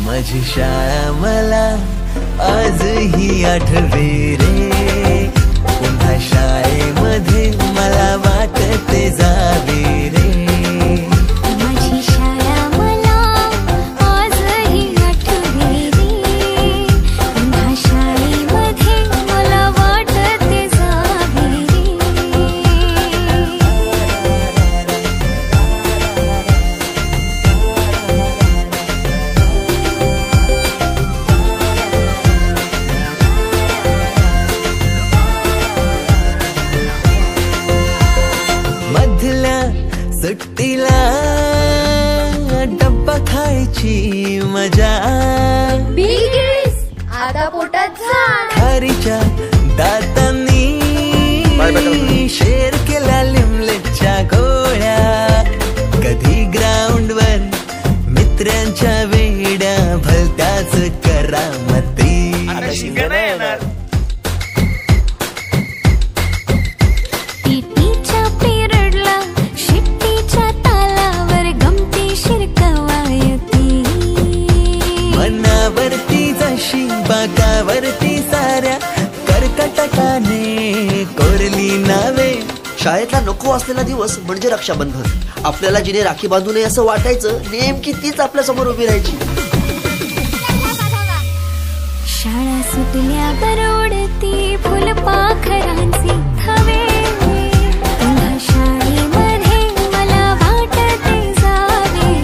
माझी शाळा मला आजही आठवे रे, पुन्हा शाळेमध्ये मला वाटते जावे रे. माझी शाळा मला आजही आठवे रे, पुन्हा शाळेमध्ये मला वाटते जावे रे. मधल्या सुट्टीला डब्बा खायची मजा, आता पोटात झाड. खारीच्या दातांनी शेर केला लिमलेटच्या गोळ्या. कधी ग्राउंडवर मित्रांच्या वेड्या भलत्याच करामती. पीटीच्या पिरियडला शिट्टीच्या तालावर गमती शिरकवायती. मनावरती जशी बाकावरती साऱ्या कर्कटकाने कोरली नावे. शाळेतला नको असलेला दिवस म्हणजे रक्षाबंधन. आपल्याला जिने राखी बांधू नये असं वाटायचं, नेमकी तीच आपल्या समोर उभी राहायची. शाळा सुटल्यावर उडती फुलपाखरांची थवे, पुन्हा शाळेमध्ये मला वाटते जावे.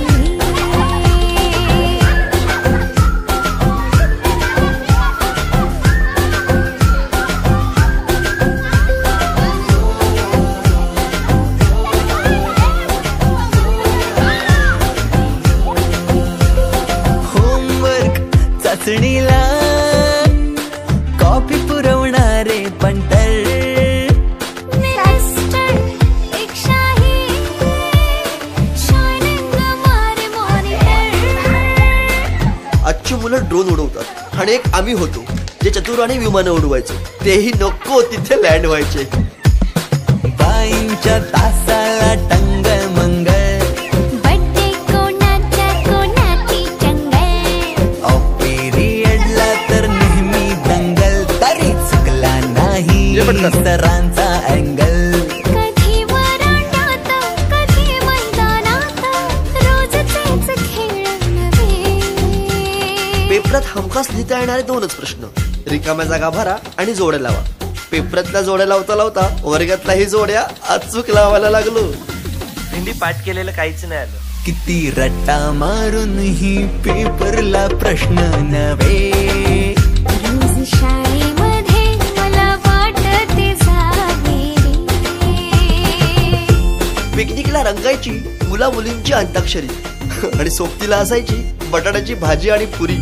होमवर्क चाचणीला कॉपी पुरवणारे पंटर. मिस्टर एक शाही शायनिंग मारे मॉनिटर. आजची मुलं ड्रोन उडवतात आणि एक आम्ही होतो जे चतुराने विमानं उडवायचो. तेही नको तिथे लँड व्हायचे. बाईंच्या तासाला टंगळ मंगळ, बड्डे कोणाच्या कोणाची चंगळ. पिरियडला तर नेहमी दंगल. तरी चुकला नाही सरांचा अँगल. कधी वरांड्यात कधी मैदानात रोजचेच खेळ नव्हे. पेपरात हमखास लिहिता येणारे दोनच प्रश्न, रिकाम्या जागा भरा आणि जोड्या लावा. पेपरातल्या जोड्या लावता लावता वर्गातल्याही जोड्या अचूक लावायला लागलो. हिंदी पाठ केलेलं काहीच नाही आलं. किती रट्टा मारूनही पेपरला प्रश्न नव्हे. रोज शाळेमध्ये मला वाटते जावे रे. पिकनिकला रंगायची मुला मुलींची अंताक्षरी आणि सोबतीला असायची बटाट्याची भाजी आणि पुरी.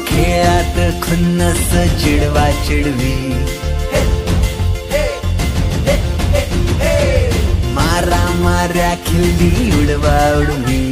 खेळात खुन्नस चिडवा चिडवी, मारा माऱ्या खिल्ली उडवा उडवी.